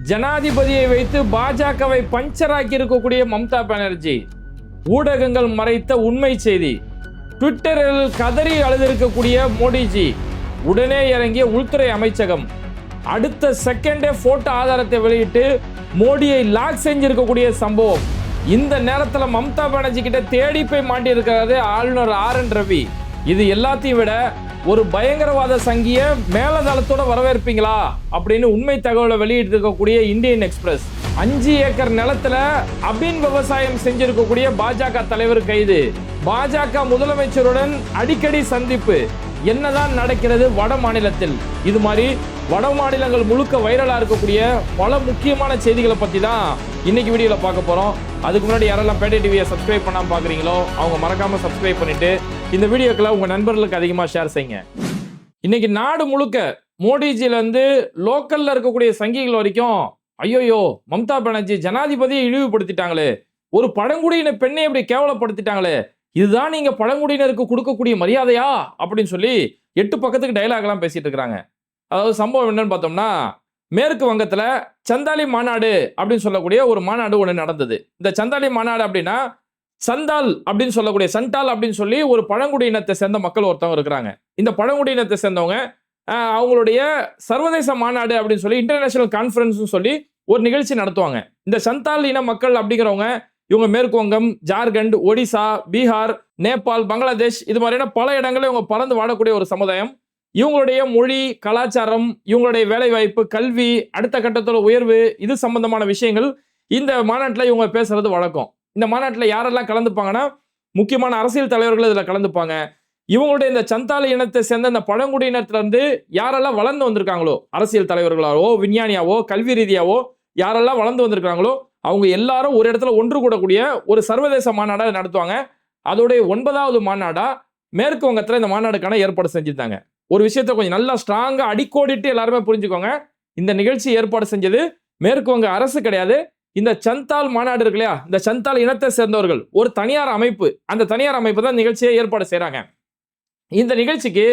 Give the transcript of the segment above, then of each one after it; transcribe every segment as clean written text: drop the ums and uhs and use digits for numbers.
ஜனாதிபதியை வைத்து பாஜகவை பஞ்சராக்கி இருக்கக்கூடிய மம்தா பானர்ஜி, ஊடகங்கள் மறைத்த உண்மை செய்தி, ட்விட்டரில் கதறி அழுதிருக்கக்கூடிய மோடிஜி, உடனே இறங்கிய உள்துறை அமைச்சகம் அடுத்த செகண்டே போட்டோ ஆதாரத்தை வெளியிட்டு மோடியை லாக் செஞ்சிருக்கக்கூடிய சம்பவம். இந்த நேரத்தில் மம்தா பானர்ஜி கிட்ட தேடி போய் மாட்டி இருக்கிறாரு ஆளுநர் RN ரவி. இது எல்லாத்தையும் விட ஒரு பயங்கரவாத சங்கிய மேலதளத்தோட வரவேற்பீங்களா அப்படின்னு உண்மை தகவலை வெளியிட்டு இருக்கக்கூடிய இந்தியன் எக்ஸ்பிரஸ். 5 ஏக்கர் நிலத்துல அபின் விவசாயம் செஞ்சிருக்கக்கூடிய பாஜக தலைவர் கைது. பாஜக முதலமைச்சருடன் அடிக்கடி சந்திப்பு. என்னதான் நடக்கிறது வட மாநிலத்தில்? இது மாதிரி வட மாநிலங்கள் முழுக்க வைரலா இருக்கக்கூடிய பல முக்கியமான செய்திகளை பத்தி தான் இன்னைக்கு வீடியோல பார்க்க போறோம். அதுக்கு முன்னாடி யாரெல்லாம் பேட்டை டிவியை சப்ஸ்கிரைப் பண்ணாம பாக்குறீங்களோ அவங்க மறக்காம சப்ஸ்கிரைப் பண்ணிட்டு இந்த வீடியோக்களை உங்க நண்பர்களுக்கு அதிகமா ஷேர் செய்யுங்க. இன்னைக்கு நாடு முழுக்க மோடிஜில இருந்து லோக்கல்ல இருக்கக்கூடிய சங்கிகள் வரைக்கும் ஐயோயோ மம்தா பானர்ஜி ஜனாதிபதியை இழிவுபடுத்திட்டாங்களே, ஒரு பழங்குடியின பெண்ணை இப்படி கேவலப்படுத்திட்டாங்களே, இதுதான் நீங்க பழங்குடியினருக்கு கொடுக்கக்கூடிய மரியாதையா அப்படின்னு சொல்லி 8 பக்கத்துக்கு டைலாக் எல்லாம் பேசிட்டு இருக்காங்க. அதாவது சம்பவம் என்னன்னு பார்த்தோம்னா, மேற்கு வங்கத்துல சந்தாலி மாநாடு அப்படின்னு சொல்லக்கூடிய ஒரு மாநாடு ஒன்று நடந்தது. இந்த சந்தாலி மாநாடு அப்படின்னா சந்தால் அப்படின்னு சொல்லக்கூடிய சண்டால் அப்படின்னு சொல்லி ஒரு பழங்குடியினத்தை சேர்ந்த மக்கள் ஒருத்தவங்க இருக்கிறாங்க. இந்த பழங்குடியினத்தை சேர்ந்தவங்க அவங்களுடைய சர்வதேச மாநாடு அப்படின்னு சொல்லி இன்டர்நேஷனல் கான்ஃபரன்ஸ் சொல்லி ஒரு நிகழ்ச்சி நடத்துவாங்க. இந்த சந்தால் இன மக்கள் அப்படிங்கிறவங்க இவங்க மேற்கு வங்கம், ஜார்க்கண்ட், ஒடிசா, பீகார், நேபாள், பங்களாதேஷ் இது மாதிரியான பல இடங்களில் இவங்க பறந்து வாழக்கூடிய ஒரு சமுதாயம். இவங்களுடைய மொழி, கலாச்சாரம், இவங்களுடைய வேலை வாய்ப்பு, கல்வி, அடுத்த கட்டத்தோட உயர்வு, இது சம்பந்தமான விஷயங்கள் இந்த மாநாட்டில் இவங்க பேசுறது வழக்கம். இந்த மாநாட்டில் யாரெல்லாம் கலந்துப்பாங்கன்னா முக்கியமான அரசியல் தலைவர்கள் இதில் கலந்துப்பாங்க. இவங்களுடைய இந்த சந்தாலி இனத்தை சேர்ந்த இந்த பழங்குடியினத்துல இருந்து யாரெல்லாம் வளர்ந்து வந்திருக்காங்களோ, அரசியல் தலைவர்களாவோ, விஞ்ஞானியாவோ, கல்வி ரீதியாவோ யாரெல்லாம் வளர்ந்து வந்திருக்காங்களோ அவங்க எல்லாரும் ஒரு இடத்துல ஒன்று கூடக்கூடிய ஒரு சர்வதேச மாநாடா நடத்துவாங்க. அதோடைய 9வது மாநாடா மேற்கு வங்கத்துல இந்த மாநாடுக்கான ஏற்பாடு செஞ்சிருந்தாங்க. ஒரு விஷயத்த கொஞ்சம் நல்லா ஸ்ட்ராங்கா அடிக்கோடிட்டு எல்லாருமே புரிஞ்சுக்கோங்க. இந்த நிகழ்ச்சி ஏற்பாடு செஞ்சது மேற்கு வங்க அரசு கிடையாது. இந்த சந்தால் மாநாடு இருக்கு இல்லையா, இந்த சந்தால் இனத்தை சேர்ந்தவர்கள் ஒரு தனியார் அமைப்பு, அந்த தனியார் அமைப்பு தான் நிகழ்ச்சியை ஏற்பாடு செய்யறாங்க. இந்த நிகழ்ச்சிக்கு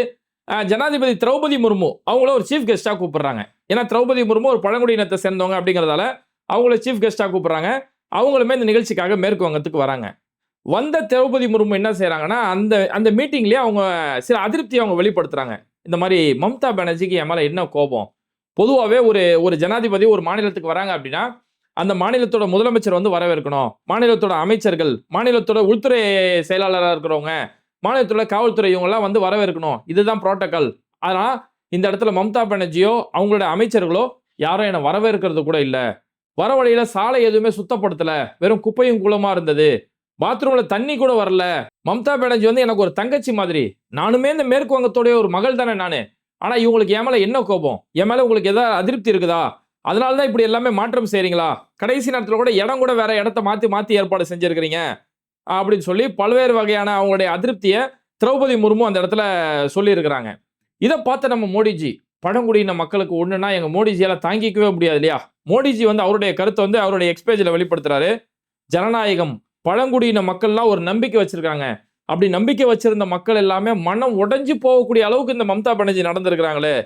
ஜனாதிபதி திரௌபதி முர்மு அவங்கள ஒரு சீஃப் கெஸ்டா கூப்பிடுறாங்க. ஏன்னா திரௌபதி முர்மு ஒரு பழங்குடியினத்தை சேர்ந்தவங்க அப்படிங்கிறதால அவங்கள சீஃப் கெஸ்டா கூப்பிடுறாங்க. அவங்களுமே இந்த நிகழ்ச்சிக்காக மேற்கு வங்கத்துக்கு வராங்க. வந்த திரௌபதி முர்மு என்ன செய்யறாங்கன்னா அந்த மீட்டிங்லயே அவங்க சில அதிருப்தியை அவங்க வெளிப்படுத்துறாங்க. இந்த மாதிரி மம்தா பானர்ஜிக்கு என் மேல என்ன கோபம், பொதுவாகவே ஒரு ஜனாதிபதி ஒரு மாநிலத்துக்கு வராங்க அப்படின்னா அந்த மாநிலத்தோட முதலமைச்சர் வந்து வரவேற்கணும், மாநிலத்தோட அமைச்சர்கள், மாநிலத்தோட உள்துறை செயலாளராக இருக்கிறவங்க, மாநிலத்தோட காவல்துறை இவங்கெல்லாம் வந்து வரவேற்கணும், இதுதான் புரோட்டோகால். ஆனா இந்த இடத்துல மம்தா பானர்ஜியோ அவங்களோட அமைச்சர்களோ யாரும் என்னை வரவேற்கிறது கூட இல்லை. வர வழியில சாலை எதுவுமே சுத்தப்படுத்தல, வெறும் குப்பையும் குளமா இருந்தது, பாத்ரூம்ல தண்ணி கூட வரல. மம்தா பானர்ஜி வந்து எனக்கு ஒரு தங்கச்சி மாதிரி, நானுமே இந்த மேற்கு வங்கத்தோடைய ஒரு மகள் தானே நானு. ஆனா இவங்களுக்கு என் மேல என்ன கோபம், என் மேல உங்களுக்கு ஏதாவது அதிருப்தி இருக்குதா, அதனாலதான் இப்படி எல்லாமே மாற்றம் செய்றீங்களா, கடைசி நேரத்தில் கூட இடம் கூட வேற இடத்த மாத்தி ஏற்பாடு செஞ்சிருக்கிறீங்க அப்படின்னு சொல்லி பல்வேறு வகையான அவங்களுடைய அதிருப்தியை திரௌபதி முர்மு அந்த இடத்துல சொல்லி இருக்கிறாங்க. இதை பார்த்து நம்ம மோடிஜி, பழங்குடியின மக்களுக்கு ஒண்ணுன்னா எங்க மோடிஜியால தாங்கிக்கவே முடியாது இல்லையா. மோடிஜி வந்து அவருடைய கருத்தை வந்து அவருடைய எக்ஸ்பேஜ்ல வெளிப்படுத்துறாரு. ஜனநாயகம், பழங்குடியின மக்கள்லாம் ஒரு நம்பிக்கை வச்சிருக்காங்க, அப்படி நம்பிக்கை வச்சிருந்த மக்கள் எல்லாமே மனம் உடைஞ்சு போகக்கூடிய அளவுக்கு இந்த மம்தா பானர்ஜி நடந்திருக்கிறாங்களே,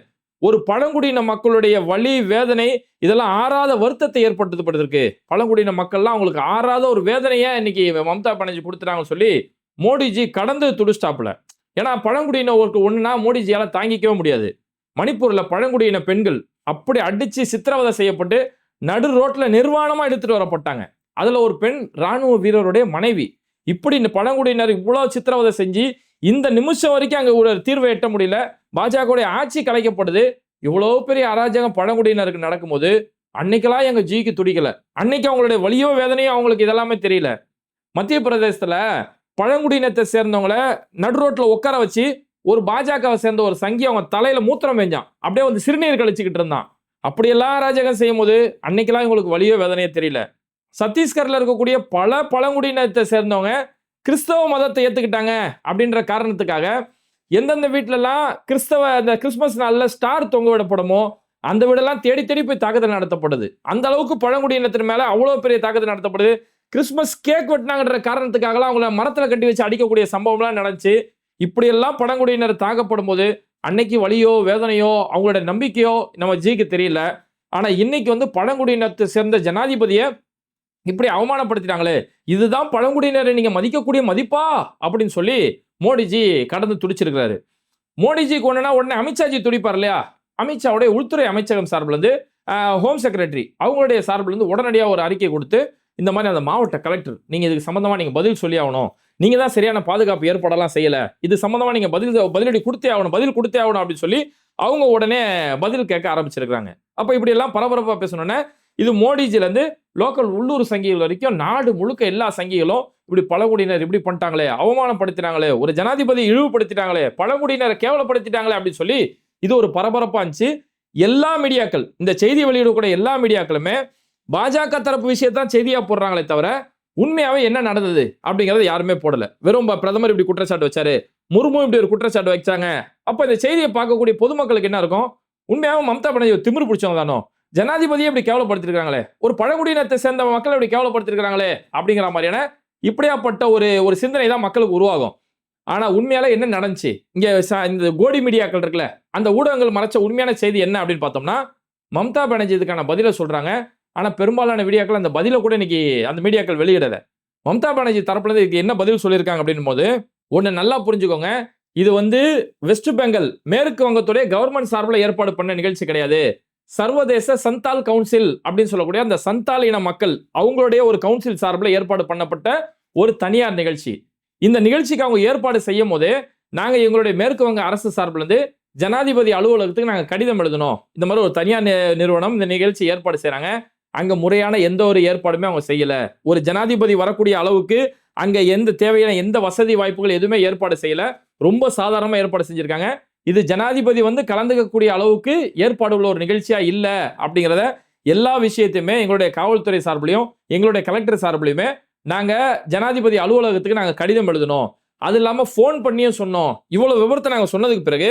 ஒரு பழங்குடியின மக்களுடைய வலி, வேதனை இதெல்லாம் ஆறாத வருத்தத்தை ஏற்படுத்தப்பட்டிருக்கு. பழங்குடியின மக்கள்லாம் அவங்களுக்கு ஆறாத ஒரு வேதனையை இன்னைக்கு மம்தா பானர்ஜி கொடுத்துட்டாங்கன்னு சொல்லி மோடிஜி கடந்து துடிஸ்டாப்ல. ஏன்னா பழங்குடியினருக்கு ஒண்ணுன்னா மோடிஜியால தாங்கிக்கவே முடியாது. மணிப்பூர்ல பழங்குடியின பெண்கள் அப்படி அடிச்சு சித்திரவதை செய்யப்பட்டு நடு ரோட்ல நிர்வாணமா எடுத்துட்டு வரப்பட்டாங்க. அதுல ஒரு பெண் ராணுவ வீரருடைய மனைவி. இப்படி இந்த பழங்குடியினர் இவ்வளவு சித்திரவதை செஞ்சு இந்த நிமிஷம் வரைக்கும் அங்க ஒரு தீர்வை எட்ட முடியல. பாஜகவுடைய ஆட்சி கலைக்கப்படுது. இவ்வளவு பெரிய அராஜகம் பழங்குடியினருக்கு நடக்கும்போது அன்னைக்கெல்லாம் எங்க ஜிக்கு துடிக்கல. அன்னைக்கு அவங்களுடைய வலியோ வேதனையோ அவங்களுக்கு இதெல்லாமே தெரியல. மத்திய பிரதேசத்துல பழங்குடியினத்தை சேர்ந்தவங்களை நடு ரோட்ல உட்கார வச்சு ஒரு பாஜகவை சேர்ந்த ஒரு சங்கி அவங்க தலையில மூத்திரம் வேஞ்சான், அப்படியே வந்து சிறுநீர் கழிச்சுக்கிட்டு இருந்தான். அப்படியெல்லாம் அராஜகம் செய்யும் போது அன்னைக்கெல்லாம் இவங்களுக்கு வலியோ வேதனையோ தெரியல. சத்தீஸ்கர்ல இருக்கக்கூடிய பல பழங்குடியினத்தை சேர்ந்தவங்க கிறிஸ்தவ மதத்தை ஏத்துக்கிட்டாங்க அப்படின்ற காரணத்துக்காக எந்தெந்த வீட்டிலலாம் அந்த கிறிஸ்துமஸ் நாள்ல ஸ்டார் தொங்க விடப்படுமோ அந்த வீடெல்லாம் தேடி தேடி போய் தாக்குதல் நடத்தப்படுது. அந்த அளவுக்கு பழங்குடியினத்தின் மேல அவ்வளவு பெரிய தாக்குதல் நடத்தப்படுது. கிறிஸ்துமஸ் கேக் வெட்டினாங்கன்ற காரணத்துக்காகலாம் அவங்கள மரத்துல கட்டி வச்சு அடிக்கக்கூடிய சம்பவம்லாம் நடந்துச்சு. இப்படியெல்லாம் பழங்குடியினர் தாக்கப்படும் போது அன்னைக்கு வலியோ வேதனையோ அவங்களோட நம்பிக்கையோ நம்ம ஜிக்கு தெரியல. ஆனா இன்னைக்கு வந்து பழங்குடியினத்தை சேர்ந்த ஜனாதிபதியை இப்படி அவமானப்படுத்திட்டாங்களே, இதுதான் பழங்குடியினரை நீங்க மதிக்கக்கூடிய மதிப்பா அப்படின்னு சொல்லி மோடிஜி கடந்து துடிச்சிருக்கிறாரு. மோடிஜிக்கு ஒண்ணுனா உடனே அமித்ஷாஜி துடிப்பார் இல்லையா? அமித்ஷாவுடைய உள்துறை அமைச்சகம் சார்பில் இருந்து ஹோம் செக்ரட்டரி அவங்களுடைய சார்பில் இருந்து உடனடியா ஒரு அறிக்கை கொடுத்து, இந்த மாதிரி அந்த மாவட்ட கலெக்டர் நீங்க இதுக்கு சம்பந்தமா நீங்க பதில் சொல்லி ஆகணும். நீங்க தான் சரியான பாதுகாப்பு ஏற்பாடெல்லாம் செய்யல. இது சம்பந்தமா நீங்க பதிலடி கொடுத்தே ஆகணும், பதில் கொடுத்தே ஆகணும் அப்படின்னு சொல்லி அவங்க உடனே பதில் கேட்க ஆரம்பிச்சிருக்காங்க. அப்ப இப்படி எல்லாம் பரபரப்பா பேசணும்னா, இது மோடிஜில இருந்து லோக்கல் உள்ளூர் சங்கிகள் வரைக்கும் நாடு முழுக்க எல்லா சங்கிகளும் இப்படி பழங்குடியினர் இப்படி பண்ணிட்டாங்களே, அவமானப்படுத்தினாங்களே, ஒரு ஜனாதிபதி இழிவுபடுத்திட்டாங்களே, பழங்குடியினரை கேவலப்படுத்திட்டாங்களே அப்படின்னு சொல்லி இது ஒரு பரபரப்பா இருந்துச்சு. எல்லா மீடியாக்கள், இந்த செய்தி வெளியிடக்கூடிய எல்லா மீடியாக்களுமே பாஜக தரப்பு விஷயத்தான் செய்தியா போடுறாங்களே தவிர உண்மையாவே என்ன நடந்தது அப்படிங்கறத யாருமே போடல. வெறும் பிரதமர் இப்படி குற்றச்சாட்டு வச்சாரு, முர்மு இப்படி ஒரு குற்றச்சாட்டு வச்சாங்க. அப்ப இந்த செய்தியை பார்க்கக்கூடிய பொதுமக்களுக்கு என்ன இருக்கும்? உண்மையாவே மம்தா பானர்ஜி திமிரு பிடிச்சவங்க தானோ, ஜனாதிபதியை இப்படி கேவலப்படுத்திருக்காங்களே, ஒரு பழங்குடியினத்தை சேர்ந்த மக்களை இப்படி கேவலப்படுத்திருக்காங்களே அப்படிங்கிற மாதிரியான இப்படியாப்பட்ட ஒரு சிந்தனை தான் மக்களுக்கு உருவாகும். ஆனா உண்மையால என்ன நடந்துச்சு? இங்க இந்த கோடி மீடியாக்கள் இருக்குல்ல, அந்த ஊடகங்கள் மறைச்ச உண்மையான செய்தி என்ன அப்படின்னு பார்த்தோம்னா, மம்தா பானர்ஜி இதுக்கான பதில சொல்றாங்க. ஆனா பெரும்பாலான மீடியாக்கள் அந்த பதில கூட இன்னைக்கு அந்த மீடியாக்கள் வெளியிடல. மம்தா பானர்ஜி தரப்புல இருந்து இதுக்கு என்ன பதில் சொல்லியிருக்காங்க அப்படின்னும் போது, ஒண்ணு நல்லா புரிஞ்சுக்கோங்க. இது வந்து வெஸ்ட் பெங்கால் மேற்கு வங்கத்துடைய கவர்மெண்ட் சார்பில் ஏற்பாடு பண்ண நிகழ்ச்சி கிடையாது. சர்வதேச சந்தால் கவுன்சில் அப்படின்னு சொல்லக்கூடிய அந்த சந்தால் இன மக்கள் அவங்களுடைய ஒரு கவுன்சில் சார்பில் ஏற்பாடு பண்ணப்பட்ட ஒரு தனியார் நிகழ்ச்சி. இந்த நிகழ்ச்சிக்கு அவங்க ஏற்பாடு செய்யும் போது நாங்க எங்களுடைய மேற்கு வங்க அரசு சார்பில் இருந்து ஜனாதிபதி அலுவலகத்துக்கு நாங்க கடிதம் எழுதணும். இந்த மாதிரி ஒரு தனியார் நிறுவனம் இந்த நிகழ்ச்சி ஏற்பாடு செய்றாங்க. அங்க முறையான எந்த ஒரு ஏற்பாடுமே அவங்க செய்யல. ஒரு ஜனாதிபதி வரக்கூடிய அளவுக்கு அங்க எந்த தேவையான எந்த வசதி வாய்ப்புகள் எதுவுமே ஏற்பாடு செய்யல. ரொம்ப சாதாரணமா ஏற்பாடு செஞ்சிருக்காங்க. இது ஜனாதிபதி வந்து கலந்துக்கக்கூடிய அளவுக்கு ஏற்பாடு உள்ள ஒரு நிகழ்ச்சியா இல்ல அப்படிங்கிறத எல்லா விஷயத்தையுமே எங்களுடைய காவல்துறை சார்பிலையும் எங்களுடைய கலெக்டர் சார்பிலையுமே நாங்க ஜனாதிபதி அலுவலகத்துக்கு நாங்க கடிதம் எழுதணும். அது இல்லாம போன் பண்ணியும் சொன்னோம். இவ்வளவு விவரத்தை நாங்க சொன்னதுக்கு பிறகு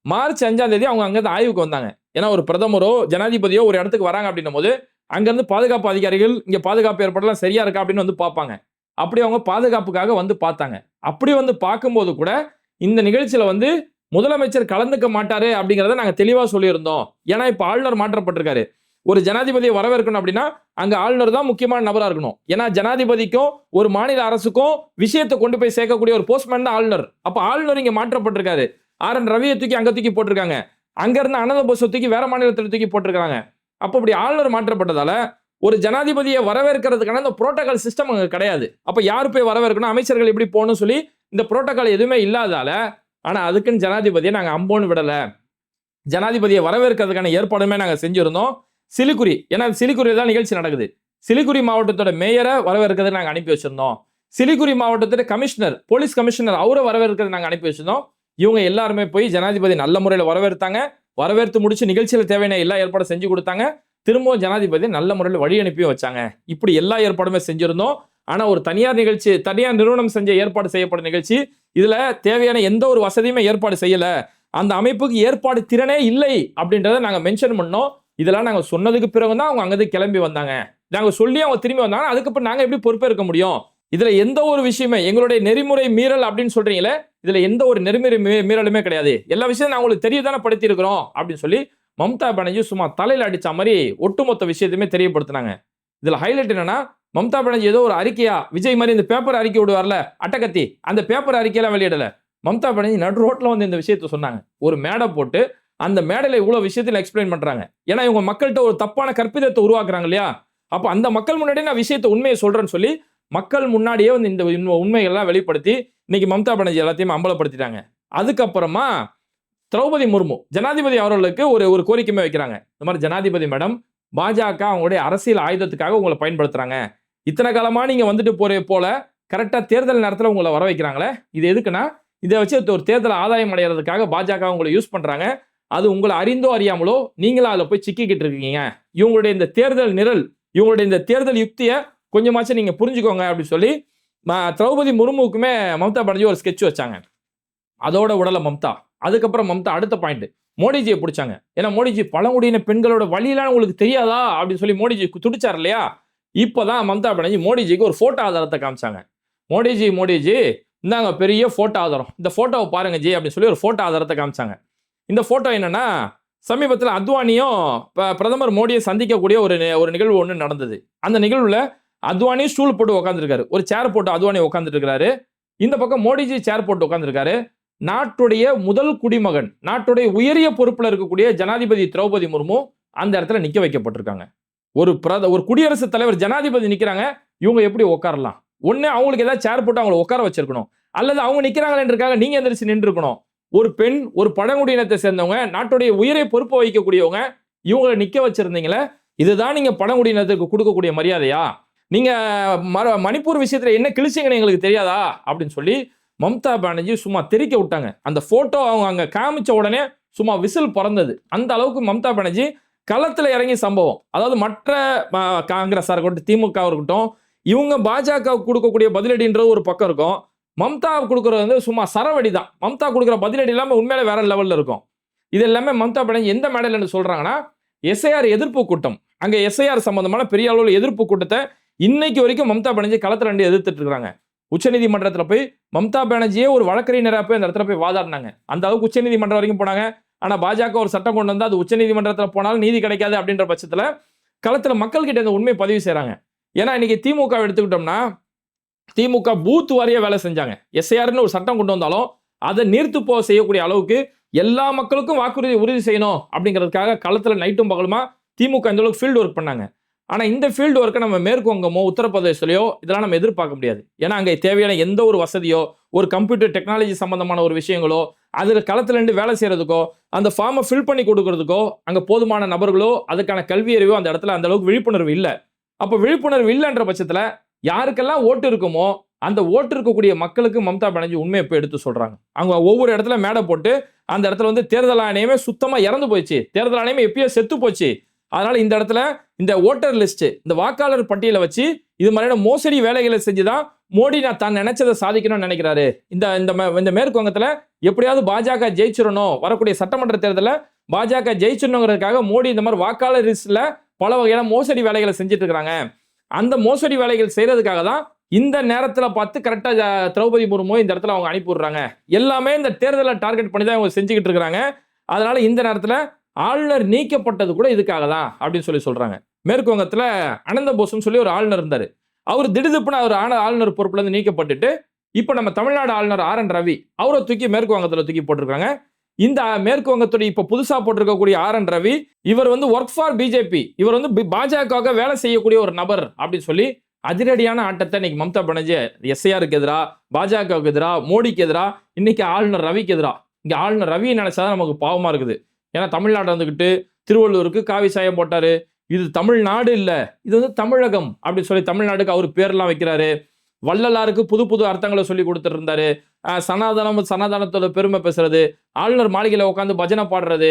மார்ச் 5ஆம் தேதி அவங்க அங்க ஆய்வுக்கு வந்தாங்க. ஏன்னா ஒரு பிரதமரோ ஜனாதிபதியோ ஒரு இடத்துக்கு வராங்க அப்படின்னும் போது அங்க இருந்து பாதுகாப்பு அதிகாரிகள் இங்க பாதுகாப்பு ஏற்பாடுலாம் சரியா இருக்கா அப்படின்னு வந்து பார்ப்பாங்க. அப்படி அவங்க பாதுகாப்புக்காக வந்து பார்த்தாங்க. அப்படி வந்து பார்க்கும்போது கூட இந்த நிகழ்ச்சியில வந்து முதலமைச்சர் கலந்துக்க மாட்டாரு அப்படிங்கறத நாங்க தெளிவா சொல்லியிருந்தோம். ஏன்னா இப்ப ஆளுநர் மாற்றப்பட்டிருக்காரு. ஒரு ஜனாதிபதியை வரவேற்கணும் அப்படின்னா அங்க ஆளுநர் தான் முக்கியமான நபரா இருக்கணும். ஏன்னா ஜனாதிபதிக்கும் ஒரு மாநில அரசுக்கும் விஷயத்தை கொண்டு போய் சேர்க்கக்கூடிய ஒரு போஸ்ட்மேன் தான் ஆளுநர். அப்ப ஆளுநர் இங்க மாற்றப்பட்டிருக்காரு. ஆர்.என். ரவியை தூக்கி அங்க தூக்கி போட்டிருக்காங்க. அங்க இருந்து அனந்த போஸை தூக்கி வேற மாநிலத்தில் தூக்கி போட்டிருக்காங்க. அப்ப இப்படி ஆளுநர் மாற்றப்பட்டதால ஒரு ஜனாதிபதியை வரவேற்கிறதுக்கான இந்த புரோட்டோகால் சிஸ்டம் அங்க கிடையாது. அப்ப யார் போய் வரவேற்கணும், அமைச்சர்கள் எப்படி போகணும்னு சொல்லி இந்த புரோட்டோகால் எதுவுமே இல்லாதால, ஆனா அதுக்குன்னு ஜனாதிபதியை நாங்க அம்போன்னு விடல. ஜனாதிபதியை வரவேற்கிறதுக்கான ஏற்பாடுமே நாங்க செஞ்சிருந்தோம். சிலிகுரி, ஏன்னா சிலிகுரியில தான் நிகழ்ச்சி நடக்குது. சிலிகுரி மாவட்டத்தோட மேயரை வரவேற்கிறதுக்கு நாங்க அனுப்பி வச்சிருந்தோம். சிலிகுரி மாவட்டத்தோட கமிஷனர், போலீஸ் கமிஷனர் அவரை வரவேற்கிறது நாங்க அனுப்பி வச்சிருந்தோம். இவங்க எல்லாருமே போய் ஜனாதிபதி நல்ல முறையில் வரவேற்றாங்க. வரவேற்று முடிச்சு நிகழ்ச்சியில தேவையான எல்லா ஏற்பாடும் செஞ்சு கொடுத்தாங்க. திரும்பவும் ஜனாதிபதி நல்ல முறையில் வழி அனுப்பியும் வச்சாங்க. இப்படி எல்லா ஏற்பாடுமே செஞ்சிருந்தோம். ஆனா ஒரு தனியார் நிகழ்ச்சி, தனியார் நிறுவனம் செஞ்ச ஏற்பாடு செய்யப்பட்ட நிகழ்ச்சி, இதுல தேவையான எந்த ஒரு வசதியுமே ஏற்பாடு செய்யல. அந்த அமைப்புக்கு ஏற்பாடு திறனே இல்லை அப்படின்றத நாங்க மென்ஷன் பண்ணோம். இதெல்லாம் நாங்க சொன்னதுக்கு பிறகு தான் அவங்க அங்கிருந்து கிளம்பி வந்தாங்க. நாங்க சொல்லி அவங்க திரும்பி வந்தாங்க. அதுக்கப்புறம் நாங்க எப்படி பொறுப்பேற்க முடியும்? இதுல எந்த ஒரு விஷயமே எங்களுடைய நெறிமுறை மீறல் அப்படின்னு சொல்றீங்களே, இதுல எந்த ஒரு நெறிமுறை மீறலுமே கிடையாது. எல்லா விஷயம் நான் உங்களுக்கு தெரியதானே படுத்தி இருக்கிறோம் அப்படின்னு சொல்லி மம்தா பானர்ஜி சும்மா தலையில அடிச்ச மாதிரி ஒட்டுமொத்த விஷயத்தையுமே தெரியப்படுத்தினாங்க. இதுல ஹைலைட் என்னன்னா, மம்தா பானர்ஜி ஏதோ ஒரு அறிக்கையா விஜய் மாதிரி இந்த பேப்பர் அறிக்கை விடுவார்ல அட்டகத்தி, அந்த பேப்பர் அறிக்கையெல்லாம் வெளியிடல. மம்தா பானர்ஜி நடு ரோட்ல வந்து இந்த விஷயத்த சொன்னாங்க. ஒரு மேடை போட்டு அந்த மேடையில இவ்வளவு விஷயத்துல எக்ஸ்பிளைன் பண்றாங்க. ஏன்னா இவங்க மக்கள்கிட்ட ஒரு தப்பான கற்பிதத்தை உருவாக்குறாங்க இல்லையா? அப்ப அந்த மக்கள் முன்னாடியே நான் விஷயத்தை உண்மையை சொல்றேன்னு சொல்லி மக்கள் முன்னாடியே வந்து இந்த உண்மைகள்லாம் வெளிப்படுத்தி இன்னைக்கு மம்தா பானர்ஜி எல்லாத்தையும் அம்பலப்படுத்திட்டாங்க. அதுக்கப்புறமா திரௌபதி முர்மு ஜனாதிபதி அவர்களுக்கு ஒரு கோரிக்கையுமே வைக்கிறாங்க. இந்த மாதிரி ஜனாதிபதி மேடம், பாஜக அவங்களுடைய அரசியல் ஆயுதத்துக்காக உங்களை பயன்படுத்துறாங்க. இத்தனை காலமா நீங்க வந்துட்டு போல கரெக்டா தேர்தல் நேரத்தில் உங்களை வர வைக்கிறாங்களே, இது எதுக்குன்னா இதை வச்சு ஒரு தேர்தல் ஆதாயம் அடைகிறதுக்காக பாஜக உங்களை யூஸ் பண்றாங்க. அது உங்களை அறிந்தோ அறியாமலோ நீங்களும் அதில் போய் சிக்கிக்கிட்டு இருக்கீங்க. இவங்களுடைய இந்த தேர்தல் நிரல், இவங்களுடைய இந்த தேர்தல் யுக்தியை கொஞ்சமாச்சும் நீங்க புரிஞ்சுக்கோங்க அப்படின்னு சொல்லி திரௌபதி முர்முவுக்குமே மம்தா பானர்ஜி ஒரு ஸ்கெட்ச் வச்சாங்க. அதோட உடல மம்தா. அதுக்கப்புறம் மம்தா அடுத்த பாயிண்ட் மோடிஜியை பிடிச்சாங்க. ஏன்னா மோடிஜி பழங்குடியின பெண்களோட வழியெல்லாம் உங்களுக்கு தெரியாதா அப்படின்னு சொல்லி மோடிஜி துடிச்சார் இல்லையா? இப்பதான் மம்தா பானர்ஜி மோடிஜிக்கு ஒரு போட்டோ ஆதாரத்தை காமிச்சாங்க. மோடிஜி இந்தாங்க பெரிய போட்டோ ஆதாரம், இந்த போட்டோவை பாருங்க ஜி அப்படின்னு சொல்லி ஒரு போட்டோ ஆதாரத்தை காமிச்சாங்க. இந்த போட்டோ என்னன்னா, சமீபத்தில் அத்வானியும் பிரதமர் மோடியை சந்திக்கக்கூடிய ஒரு நிகழ்வு ஒன்று நடந்தது. அந்த நிகழ்வுல அத்வானி ஸ்டூல் போட்டு உட்காந்துருக்காரு, ஒரு சேர் போட்டு அத்வானி உட்காந்துட்டு இருக்காரு. இந்த பக்கம் மோடிஜி சேர் போட்டு உட்காந்துருக்காரு. நாட்டுடைய முதல் குடிமகன், நாட்டுடைய உயரிய பொறுப்புல இருக்கக்கூடிய ஜனாதிபதி திரௌபதி முர்மு அந்த இடத்துல நிக்க வைக்கப்பட்டிருக்காங்க. ஒரு குடியரசுத் தலைவர் ஜனாதிபதி நிக்கிறாங்க, இவங்க எப்படி உட்காரலாம்? ஒண்ணு அவங்களுக்கு ஏதாவது சேர் போட்டு அவங்களை உட்கார வச்சிருக்கணும், அல்லது அவங்க நிக்கிறாங்கன்றதுக்காக நீங்க எந்திரிச்சு நின்று இருக்கணும். ஒரு பெண், ஒரு பழங்குடியினத்தை சேர்ந்தவங்க, நாட்டுடைய உயரிய பொறுப்பை வகிக்கக்கூடியவங்க, இவங்களை நிக்க வச்சிருந்தீங்களே, இதுதான் நீங்க பழங்குடியினத்துக்கு கொடுக்கக்கூடிய மரியாதையா? நீங்க மணிப்பூர் விஷயத்துல என்ன கிழிச்சிங்கன்னு எங்களுக்கு தெரியாதா அப்படின்னு சொல்லி மம்தா பானர்ஜி சும்மா தெறிக்க விட்டாங்க. அந்த போட்டோ அவங்க அங்க காமிச்ச உடனே சும்மா விசில் பறந்தது. அந்த அளவுக்கு மம்தா பானர்ஜி களத்துல இறங்கி சம்பவம். அதாவது மற்ற காங்கிரஸா இருக்கட்டும், திமுக இருக்கட்டும், இவங்க பாஜக கொடுக்கக்கூடிய பதிலடின்றது ஒரு பக்கம் இருக்கும். மம்தா கொடுக்கறது வந்து சும்மா சரவடி தான். மம்தா கொடுக்குற பதிலடி எல்லாமே உண்மையில வேற லெவல்ல இருக்கும். இது எல்லாமே மம்தா பானர்ஜி எந்த மேடையில் சொல்றாங்கன்னா, எஸ்ஐஆர் எதிர்ப்பு கூட்டம். அங்க எஸ்ஐஆர் சம்பந்தமான பெரிய அளவில் எதிர்ப்பு கூட்டத்தை இன்னைக்கு வரைக்கும் மம்தா பானர்ஜி களத்துல ரெண்டு எதிர்த்துட்டு இருக்காங்க. உச்சநீதிமன்றத்தில் போய் மம்தா பானர்ஜியே ஒரு வழக்கறிஞராக போய் அந்த இடத்துல போய் வாதாடினாங்க. அந்த அளவுக்கு உச்சநீதிமன்றம் வரைக்கும் போனாங்க. ஆனா பாஜக ஒரு சட்டம் கொண்டு வந்தா அது உச்சநீதிமன்றத்தில் போனாலும் நீதி கிடைக்காது அப்படின்ற பட்சத்துல களத்துல மக்கள் கிட்ட இந்த உண்மையை பதிவு செய்யறாங்க. ஏன்னா இன்னைக்கு திமுக எடுத்துக்கிட்டோம்னா, திமுக பூத் வாரியா வேலை செஞ்சாங்க. எஸ்ஐஆர்னு ஒரு சட்டம் கொண்டு வந்தாலும் அதை நீர்த்து போக செய்யக்கூடிய அளவுக்கு எல்லா மக்களுக்கும் வாக்குறுதி உறுதி செய்யணும் அப்படிங்கிறதுக்காக களத்துல நைட்டும் பகலுமா திமுக இந்த அளவுக்கு ஃபீல்டு ஒர்க் பண்ணாங்க. ஆனா இந்த ஃபீல்டு ஒர்க்கை நம்ம மேற்கு வங்கமோ உத்தரப்பிரதேசலையோ இதெல்லாம் நம்ம எதிர்பார்க்க முடியாது. ஏன்னா அங்கே தேவையான எந்த ஒரு வசதியோ, ஒரு கம்ப்யூட்டர் டெக்னாலஜி சம்பந்தமான ஒரு விஷயங்களோ, அதில் களத்துல இருந்து வேலை செய்யறதுக்கோ, அந்த ஃபார்மை ஃபில் பண்ணி கொடுக்கறதுக்கோ அங்கே போதுமான நபர்களோ அதுக்கான கல்வி அறிவோ அந்த இடத்துல அந்த அளவுக்கு விழிப்புணர்வு இல்லை. அப்போ விழிப்புணர்வு இல்லைன்ற பட்சத்தில் யாருக்கெல்லாம் ஓட்டு இருக்குமோ அந்த ஓட்டு இருக்கக்கூடிய மக்களுக்கு மம்தா பானர்ஜி உண்மையை போய் எடுத்து சொல்றாங்க. அவங்க ஒவ்வொரு இடத்துல மேடை போட்டு அந்த இடத்துல வந்து தேர்தல் ஆணையமே சுத்தமா இறந்து போயிடுச்சு, தேர்தல் ஆணையமே எப்பயோ செத்து போச்சு, அதனால இந்த இடத்துல இந்த ஓட்டர் லிஸ்ட், இந்த வாக்காளர் பட்டியலை வச்சு இது மாதிரியான மோசடி வேலைகளை செஞ்சுதான் மோடி தான் நினைச்சதை சாதிக்கணும்னு நினைக்கிறாரு. இந்த மேற்கு வங்கத்துல எப்படியாவது பாஜக ஜெயிச்சிடணும், வரக்கூடிய சட்டமன்ற தேர்தலில் பாஜக ஜெயிச்சிடணுங்கிறதுக்காக மோடி இந்த மாதிரி வாக்காளர் லிஸ்ட்ல பல வகையான மோசடி வேலைகளை செஞ்சுட்டு இருக்காங்க. அந்த மோசடி வேலைகள் செய்யறதுக்காக தான் இந்த நேரத்துல பார்த்து கரெக்டா திரௌபதி முர்மு இந்த இடத்துல அவங்க அனுப்பி விடுறாங்க. எல்லாமே இந்த தேர்தலை டார்கெட் பண்ணி தான் அவங்க செஞ்சுக்கிட்டு இருக்காங்க. அதனால இந்த நேரத்துல ஆளுநர் நீக்கப்பட்டது கூட இதுக்காக தான் அப்படின்னு சொல்றாங்க. மேற்கு வங்கத்துல அனந்த போஸ்னு சொல்லி ஒரு ஆளுநர் இருந்தாரு. அவர் திடுதிப்புன்னு அவர் ஆளுநர் பொறுப்புல இருந்து நீக்கப்பட்டுட்டு இப்ப நம்ம தமிழ்நாடு ஆளுநர் RN ரவி அவரை தூக்கி மேற்கு வங்கத்துல தூக்கி போட்டிருக்காங்க. இந்த மேற்கு வங்கத்துடைய இப்ப புதுசா போட்டிருக்கக்கூடிய RN ரவி, இவர் வந்து ஒர்க் ஃபார் பிஜேபி, இவர் வந்து பாஜக வேலை செய்யக்கூடிய ஒரு நபர் அப்படின்னு சொல்லி அதிரடியான ஆட்டத்தை இன்னைக்கு மம்தா பானர்ஜி எஸ்ஐஆருக்கு எதிராக, பாஜகவுக்கு எதிராக, மோடிக்கு எதிராக, இன்னைக்கு ஆளுநர் ரவிக்கு எதிராக. இங்க ஆளுநர் ரவி நினைச்சாதான் நமக்கு பாவமா இருக்குது. ஏன்னா தமிழ்நாடு வந்துகிட்டு திருவள்ளூருக்கு காவி சாயம் போட்டாரு. இது தமிழ்நாடு இல்ல, இது வந்து தமிழகம் அப்படின்னு சொல்லி தமிழ்நாடுக்கு அவர் பேர்லாம் வைக்கிறாரு. வள்ளலாருக்கு புது புது அர்த்தங்களை சொல்லி கொடுத்துட்டு இருந்தாரு. சனாதனத்தோட பெருமை பேசுறது, ஆளுநர் மாளிகையில உட்காந்து பஜனை பாடுறது,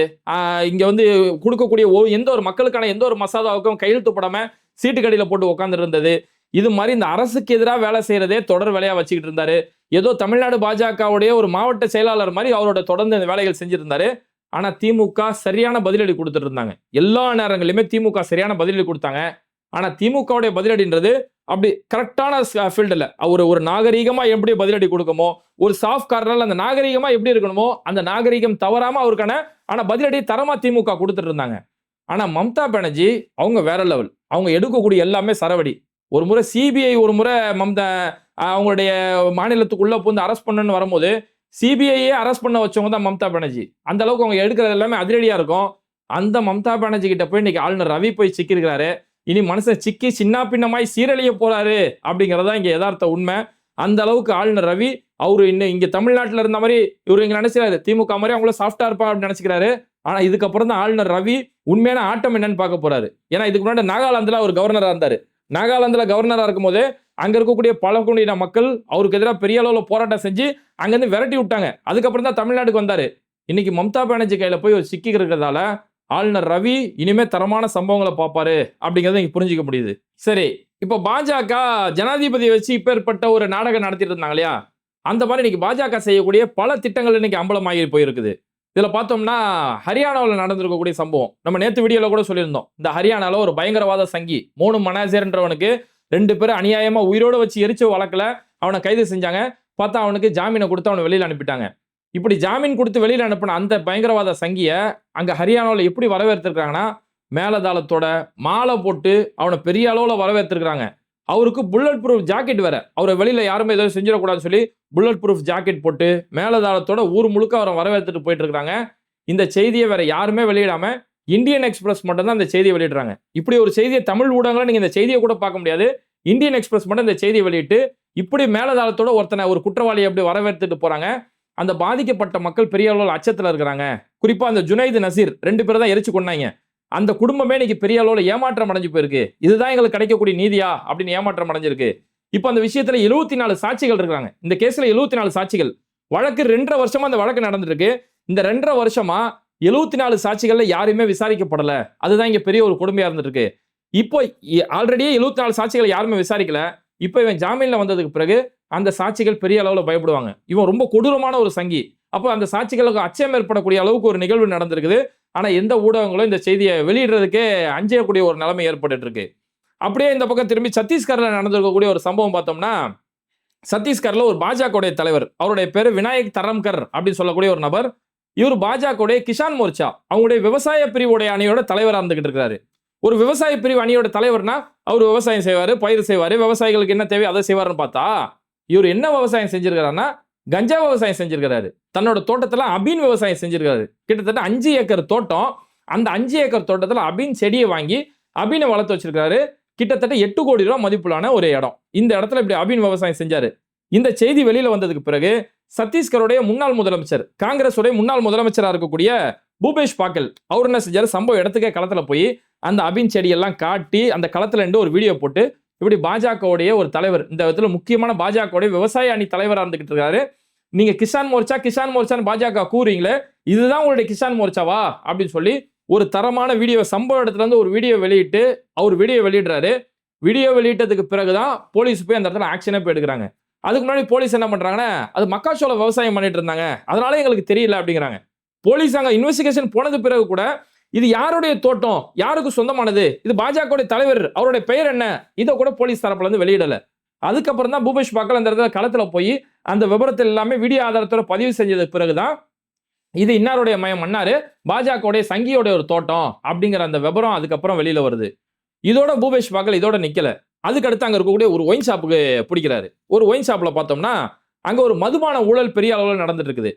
இங்க வந்து கொடுக்கக்கூடிய எந்த ஒரு மக்களுக்கான எந்த ஒரு மசோதாவுக்கும் கையெழுத்து போடாம சீட்டு கடியில போட்டு உட்கார்ந்து இருந்தது. இது மாதிரி இந்த அரசுக்கு எதிராக வேலை செய்யறதே தொடர் வேலையா வச்சுக்கிட்டு இருந்தாரு. ஏதோ தமிழ்நாடு பாஜகவுடைய ஒரு மாவட்ட செயலாளர் மாதிரி அவரோட தொடர்ந்து இந்த வேலைகள் செஞ்சிருந்தாரு. ஆனா திமுக சரியான பதிலடி கொடுத்துட்டு இருந்தாங்க. எல்லா நேரங்களிலுமே திமுக சரியான பதிலடி கொடுத்தாங்க. ஆனா திமுகவுடைய பதிலடின்றது அப்படி கரெக்டான ஃபீல்டில் ஒரு நாகரீகமா எப்படி பதிலடி கொடுக்குமோ, ஒரு சாஃப்ட் கார்னர்ல அந்த நாகரீகமா எப்படி இருக்கணுமோ அந்த நாகரீகம் தவறாம அவருக்கான ஆனா பதிலடி தரமா திமுக கொடுத்துட்டு இருந்தாங்க. ஆனா மம்தா பானர்ஜி அவங்க வேற லெவல். அவங்க எடுக்கக்கூடிய எல்லாமே சரவடி. ஒரு முறை சிபிஐ ஒரு முறை அவங்களுடைய மாநிலத்துக்குள்ள புந்து அரெஸ்ட் பண்ணணும்னு வரும்போது சிபிஐயே அரெஸ்ட் பண்ண வச்சவங்க தான் மம்தா பானர்ஜி. அந்த அளவுக்கு அவங்க எடுக்கிறது எல்லாமே அதிரடியா இருக்கும். அந்த மம்தா பானர்ஜி கிட்ட போய் இன்னைக்கு ஆளுநர் ரவி போய் சிக்கிருக்கிறாரு. இனி மனுஷன் சிக்கி சின்ன பின்னமாய் சீரழிய போறாரு அப்படிங்கறதா இங்க யதார்த்த உண்மை. அந்த அளவுக்கு ஆளுநர் ரவி அவரு இங்க தமிழ்நாட்டில் இருந்த மாதிரி இவரு இங்க நினைச்சாரு, திமுக மாதிரி அவங்கள சாஃப்டா இருப்பாங்க அப்படின்னு நினைச்சுக்கிறாரு. ஆனா இதுக்கப்புறம் தான் ஆளுநர் ரவி உண்மையான ஆட்டம் என்னன்னு பார்க்க போறாரு. ஏன்னா இதுக்கு முன்னாடி நாகாலாந்துல அவர் கவர்னரா இருந்தாரு. நாகாலாந்துல கவர்னரா இருக்கும் போது அங்க இருக்கக்கூடிய பழங்குடியின மக்கள் அவருக்கு எதிராக பெரிய அளவுல போராட்டம் செஞ்சு அங்கிருந்து விரட்டி விட்டாங்க. அதுக்கப்புறம் தான் தமிழ்நாட்டுக்கு வந்தாரு. இன்னைக்கு மம்தா பானர்ஜி கையில போய் ஒரு சிக்கி இருக்கிறதால ஆளுநர் ரவி இனிமே தரமான சம்பவங்களை பார்ப்பாரு அப்படிங்கறத இங்க புரிஞ்சுக்க முடியுது. சரி, இப்ப பாஜக ஜனாதிபதியை வச்சு இப்பேற்பட்ட ஒரு நாடகம் நடத்திட்டு இருந்தாங்க இல்லையா, அந்த மாதிரி இன்னைக்கு பாஜக செய்யக்கூடிய பல திட்டங்கள் இன்னைக்கு அம்பலமாகி போயிருக்குது. இதுல பார்த்தோம்னா ஹரியானாவில் நடந்திருக்கக்கூடிய சம்பவம் நம்ம நேத்து வீடியோல கூட சொல்லியிருந்தோம். இந்த ஹரியானால ஒரு பயங்கரவாத சங்கி மோனு மனாசேர்ன்றவனுக்கு 2 பேரும் அநியாயமா உயிரோட வச்சு எரிச்ச வழக்குல அவனை கைது செஞ்சாங்க. பார்த்தா அவனுக்கு ஜாமீனை கொடுத்து அவனை வெளியில அனுப்பிட்டாங்க. இப்படி ஜாமீன் கொடுத்து வெளியில அனுப்பின அந்த பயங்கரவாத சங்கிய அங்க ஹரியானாவில் எப்படி வரவேற்றிருக்காங்கன்னா, மேலதாளத்தோட மாலை போட்டு அவனை பெரிய அளவுல வரவேற்றிருக்காங்க. அவருக்கு புல்லட் ப்ரூஃப் ஜாக்கெட் வேற. அவரை வெளியில யாருமே எதுவும் செஞ்சிடக்கூடாதுன்னு சொல்லி புல்லட் ப்ரூஃப் ஜாக்கெட் போட்டு மேலதாளத்தோட ஊர் முழுக்க அவரை வரவேற்றுட்டு போயிட்டு இருக்காங்க. இந்த செய்தியை வேற யாருமே வெளியிடாம இந்தியன் எக்ஸ்பிரஸ் மட்டும் தான் இந்த செய்தியை வெளியிடுறாங்க. இப்படி ஒரு செய்தியை தமிழ் ஊடகங்களை நீங்க இந்த செய்தியை கூட பார்க்க முடியாது. இந்தியன் எக்ஸ்பிரஸ் மட்டும் இந்த செய்தியை வெளியிட்டு இப்படி மேலதாளத்தோட ஒருத்தனை ஒரு குற்றவாளியை எப்படி வரவேற்றுட்டு போறாங்க. அந்த பாதிக்கப்பட்ட மக்கள் பெரிய அளவில் அச்சத்தில் இருக்கிறாங்க. குறிப்பா அந்த ஜுனைத் நசீர் 2 பேரை தான் எரிச்சு கொண்டாங்க. அந்த குடும்பமே இன்னைக்கு பெரிய அளவில் ஏமாற்றம் அடைஞ்சு போயிருக்கு. இதுதான் எங்களுக்கு கிடைக்கக்கூடிய நீதியா அப்படின்னு ஏமாற்றம் அடைஞ்சிருக்கு. இப்போ அந்த விஷயத்துல 74 சாட்சிகள் இருக்காங்க. இந்த கேஸ்ல 74 சாட்சிகள். வழக்கு 2.5 வருஷமா அந்த வழக்கு நடந்துட்டு இருக்கு. இந்த 2.5 வருஷமா 74 சாட்சிகள்ல யாருமே விசாரிக்கப்படல. அதுதான் இங்க பெரிய ஒரு கொடுமையா இருந்துட்டு இருக்கு. இப்போ ஆல்ரெடியே 74 சாட்சிகள் யாருமே விசாரிக்கல. இப்போ இவன் ஜாமீன்ல வந்ததுக்கு பிறகு அந்த சாட்சிகள் பெரிய அளவுல பயப்படுவாங்க. இவன் ரொம்ப கொடூரமான ஒரு சங்கி. அப்போ அந்த சாட்சிகளுக்கு அச்சம் ஏற்படக்கூடிய அளவுக்கு ஒரு நிகழ்வு நடந்திருக்குது. ஆனா எந்த ஊடகங்களும் இந்த செய்தியை வெளியிடுறதுக்கே அஞ்சக்கூடிய ஒரு நிலைமை ஏற்பட்டு இருக்கு. அப்படியே இந்த பக்கம் திரும்பி சத்தீஸ்கர்ல நடந்திருக்கக்கூடிய ஒரு சம்பவம் பார்த்தோம்னா, சத்தீஸ்கர்ல ஒரு பாஜகவுடைய தலைவர், அவருடைய பேரு விநாயக் தரம்கர் அப்படின்னு சொல்லக்கூடிய ஒரு நபர். இவர் பாஜகவுடைய கிசான் மோர்ச்சா, அவங்களுடைய விவசாய பிரிவுடைய அணியோட தலைவராக இருந்துகிட்டு இருக்காரு. ஒரு விவசாய பிரிவு அணியோட தலைவர்னா அவர் விவசாயம் செய்வாரு, பயிர் செய்வாரு, விவசாயிகளுக்கு என்ன தேவை அதை செய்வாருன்னு பார்த்தா, இவர் என்ன விவசாயம் செஞ்சிருக்காருன்னா கஞ்சா விவசாயம் செஞ்சிருக்காரு. தன்னோட தோட்டத்துல அபீன் விவசாயம் செஞ்சிருக்காரு. கிட்டத்தட்ட 5 ஏக்கர் தோட்டம். அந்த 5 ஏக்கர் தோட்டத்துல அபீன் செடியை வாங்கி அபீனை வளர்த்து வச்சிருக்காரு. கிட்டத்தட்ட 8 கோடி ரூபாய் மதிப்பிலான ஒரு இடம். இந்த இடத்துல இப்படி அபீன் விவசாயம் செஞ்சாரு. இந்த செய்தி வெளியில வந்ததுக்கு பிறகு சத்தீஸ்கருடைய முன்னாள் முதலமைச்சர், காங்கிரஸ் உடைய முன்னாள் முதலமைச்சராக இருக்கக்கூடிய பூபேஷ் பாக்கல், அவர் என்ன செஞ்சாரு, சம்பவ இடத்துக்கே களத்துல போய் அந்த அபின் செடியெல்லாம் காட்டி அந்த களத்துல இருந்து ஒரு வீடியோ போட்டு இப்படி பாஜகவுடைய ஒரு தலைவர், இந்த விதத்துல முக்கியமான பாஜகவுடைய விவசாய அணி தலைவராக இருந்துகிட்டு இருக்காரு. நீங்க கிசான் மோர்ச்சான்னு பாஜக கூறீங்களே, இதுதான் உங்களுடைய கிசான் மோர்ச்சாவா அப்படின்னு சொல்லி ஒரு தரமான வீடியோ, சம்பவ இடத்துல இருந்து ஒரு வீடியோ வெளியிட்டு அவர் வீடியோ வெளியிடுறாரு. வீடியோ வெளியிட்டதுக்கு பிறகுதான் போலீஸ் போய் அந்த இடத்துல ஆக்ஷனே போய் எடுக்கிறாங்க. அதுக்கு முன்னாடி போலீஸ் என்ன பண்றாங்கன்னா, அது மக்காச்சோள விவசாயம் பண்ணிட்டு இருந்தாங்க, அதனால எங்களுக்கு தெரியல அப்படிங்கிறாங்க. போலீஸ் அங்க இன்வெஸ்டிகேஷன் போனது பிறகு கூட இது யாருடைய தோட்டம், யாருக்கு சொந்தமானது, இது பாஜக தலைவர், அவருடைய பெயர் என்ன, இதை கூட போலீஸ் தரப்புல இருந்து வெளியிடல. அதுக்கப்புறம் தான் பூபேஷ் பாக்கல் அந்த இடத்துல களத்துல போய் அந்த விவரத்தை எல்லாமே வீடியோ ஆதாரத்தோட பதிவு செஞ்சதுக்கு பிறகுதான் இது இன்னாருடைய மயம் மன்னாரு, பாஜக சங்கியோட ஒரு தோட்டம் அப்படிங்கிற அந்த விவரம் அதுக்கப்புறம் வெளியில வருது. இதோட பூபேஷ் பாக்கல் இதோட நிக்கல. அதுக்கடுத்து அங்க இருக்கக்கூடிய ஒரு ஒயின் ஷாப்புக்கு பிடிக்கிறாரு. ஒரு ஒயின் ஷாப்ல பார்த்தோம்னா அங்க ஒரு மதுபான ஊழல் பெரிய அளவில் நடந்துட்டு இருக்குது.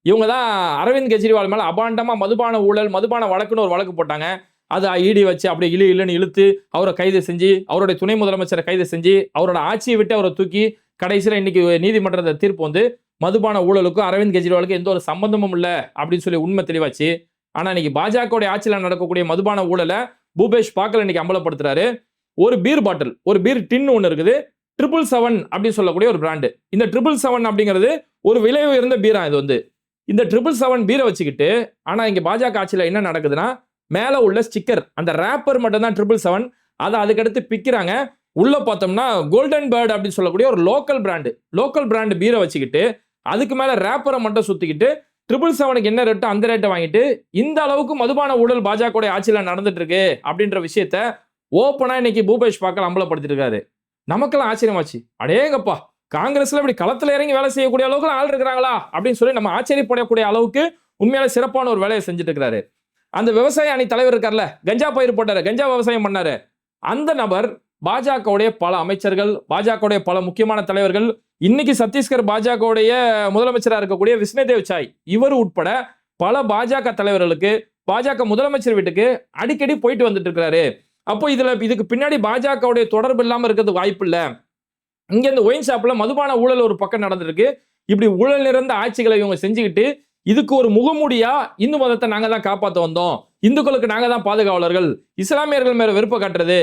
இவங்க தான் அரவிந்த் கெஜ்ரிவால் மேல அபாண்டமா மதுபான ஊழல், மதுபான வழக்குன்னு ஒரு வழக்கு போட்டாங்க. அது இடி வச்சு அப்படியே இழுன்னு இழுத்து அவரை கைது செஞ்சு, அவருடைய துணை முதலமைச்சரை கைது செஞ்சு, அவரோட ஆட்சியை விட்டு அவரை தூக்கி கடைசியில் இன்னைக்கு நீதிமன்றத்தை தீர்ப்பு வந்து மதுபான ஊழலுக்கும் அரவிந்த் கெஜ்ரிவாலுக்கும் எந்த ஒரு சம்பந்தமும் இல்லை அப்படின்னு சொல்லி உண்மை தெளிவாச்சு. ஆனா இன்னைக்கு பாஜக ஆட்சியில் நடக்கக்கூடிய மதுபான ஊழலை பூபேஷ் பாக்கல் இன்னைக்கு அம்பலப்படுத்துறாரு. ஒரு பீர் பாட்டில், ஒரு பீர் டின் ஒன்று இருக்குது, 777 அப்படின்னு சொல்லக்கூடிய ஒரு பிராண்டு. இந்த 777 அப்படிங்கிறது ஒரு விலை உயர்ந்த பீரா. இது வந்து இந்த 777 பீரை வச்சுக்கிட்டு, ஆனா இங்க பாஜக ஆட்சியில் என்ன நடக்குதுன்னா, மேல உள்ள ஸ்டிக்கர், அந்த ரேப்பர் மட்டும் தான் 777, அதை அதுக்கடுத்து பிக்கிறாங்க. உள்ள பார்த்தோம்னா கோல்டன் பேர்ட் அப்படின்னு சொல்லக்கூடிய ஒரு லோக்கல் பிராண்டு பீரை வச்சுக்கிட்டு, அதுக்கு மேல ரேப்பரை மட்டும் சுத்திக்கிட்டு 777க்கு என்ன ரேட்டோ அந்த ரேட்டை வாங்கிட்டு, இந்த அளவுக்கு மதுபான ஊழல் பாஜக ஆட்சியில் நடந்துட்டு இருக்கு அப்படின்ற விஷயத்த ஓப்பனா இன்னைக்கு பூபேஷ் பாக்கல் அம்பலப்படுத்திட்டு இருக்காரு. நமக்கெல்லாம் ஆச்சரியமாச்சு. அடேங்கப்பா, காங்கிரஸ்ல இப்படி களத்துல இறங்கி வேலை செய்யக்கூடிய அளவுக்கு ஆள் இருக்கிறாங்களா அப்படின்னு சொல்லி நம்ம ஆச்சரியப்படக்கூடிய அளவுக்கு உண்மையால சிறப்பான ஒரு வேலையை செஞ்சுட்டு இருக்கிறாரு. அந்த விவசாய அணி தலைவர் இருக்கார்ல, கஞ்சா பயிர் போட்டாரு, கஞ்சா விவசாயம் பண்ணாரு, அந்த நபர் பாஜகவுடைய பல அமைச்சர்கள், பாஜகவுடைய பல முக்கியமான தலைவர்கள், இன்னைக்கு சத்தீஸ்கர் பாஜகவுடைய முதலமைச்சராக இருக்கக்கூடிய விஷ்ணுதேவ் சாய், இவர் உட்பட பல பாஜக தலைவர்களுக்கு, பாஜக முதலமைச்சர் வீட்டுக்கு அடிக்கடி போயிட்டு வந்துட்டு இருக்கிறாரு. அப்போ இதுக்கு பின்னாடி பாஜகவுடைய தொடர்பு இல்லாம இருக்கிறதுக்கு வாய்ப்பு இல்லை. இங்க இந்த ஒயின் ஷாப்ல மதுபான ஊழல் ஒரு பக்கம் நடந்திருக்கு. இப்படி ஊழல் நிறைந்த ஆட்சிகளை இவங்க செஞ்சுக்கிட்டு, இதுக்கு ஒரு முகமூடியா இந்து மதத்தை நாங்க தான் காப்பாற்ற வந்தோம், இந்துக்களுக்கு நாங்க தான் பாதுகாவலர்கள், இஸ்லாமியர்கள் மேல வெறுப்பை காட்டுறது,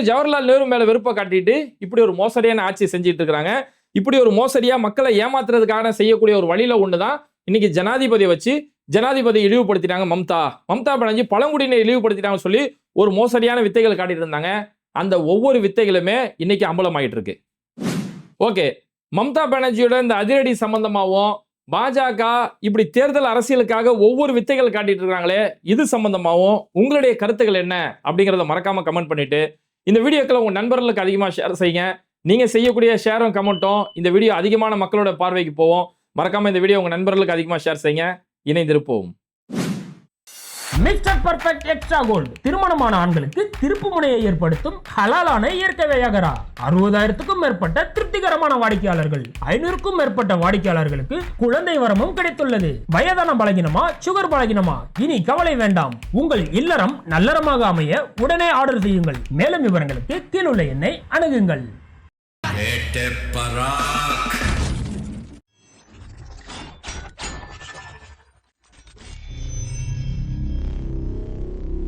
ஜவஹர்லால் நேரு மேல வெறுப்பை காட்டிட்டு இப்படி ஒரு மோசடியான ஆட்சி செஞ்சுட்டு இருக்காங்க. இப்படி ஒரு மோசடியா மக்களை ஏமாத்துறதுக்காக செய்யக்கூடிய ஒரு வழியில ஒண்ணுதான் இன்னைக்கு ஜனாதிபதியை வச்சு ஜனாதிபதி இழிவுபடுத்திட்டாங்க. மம்தா பானர்ஜி பழங்குடியினை இழிவுபடுத்திட்டாங்க சொல்லி ஒரு மோசடியான வித்தைகள் காட்டிட்டு இருந்தாங்க. அந்த ஒவ்வொரு வித்தைகளுமே இன்னைக்கு அம்பலமாயிட்டு இருக்கு. ஓகே, மம்தா பானர்ஜியோட இந்த அதிரடி சம்பந்தமாகவும் பாஜக இப்படி தேர்தல் அரசியலுக்காக ஒவ்வொரு வித்தைகள் காட்டிட்டு இருக்காங்களே, இது சம்பந்தமாகவும் உங்களுடைய கருத்துக்கள் என்ன அப்படிங்கிறத மறக்காம கமெண்ட் பண்ணிட்டு இந்த வீடியோக்களை உங்க நண்பர்களுக்கு அதிகமாக ஷேர் செய்யுங்க. நீங்க செய்யக்கூடிய ஷேரும் கமெண்ட்டும் இந்த வீடியோ அதிகமான மக்களோட பார்வைக்கு போவோம். மறக்காம இந்த வீடியோ உங்க நண்பர்களுக்கு அதிகமாக ஷேர் செய்யுங்க. இணைந்திருப்போம். மிஸ்டர் பர்ஃபெக்ட் எக்ஸ்ட்ரா கோல்டு திருமணமான ஆண்களுக்கு திருப்பு முனையை ஏற்படுத்தும் ஹலாலான இயற்கை வியாகரா. 60,000க்கும் மேற்பட்ட திருப்திகரமான வாடிக்கையாளர்கள், 500க்கும் மேற்பட்ட வாடிக்கையாளர்களுக்கு குழந்தை வரமும் கிடைத்துள்ளது. வயதான பலகினமா, சுகர் பலகினமா, இனி கவலை வேண்டாம். உங்கள் இல்லறம் நல்லறமாக அமைய உடனே ஆர்டர் செய்யுங்கள். மேலும் விவரங்களுக்கு கீழுள்ள எண்ணை அணுகுங்கள்.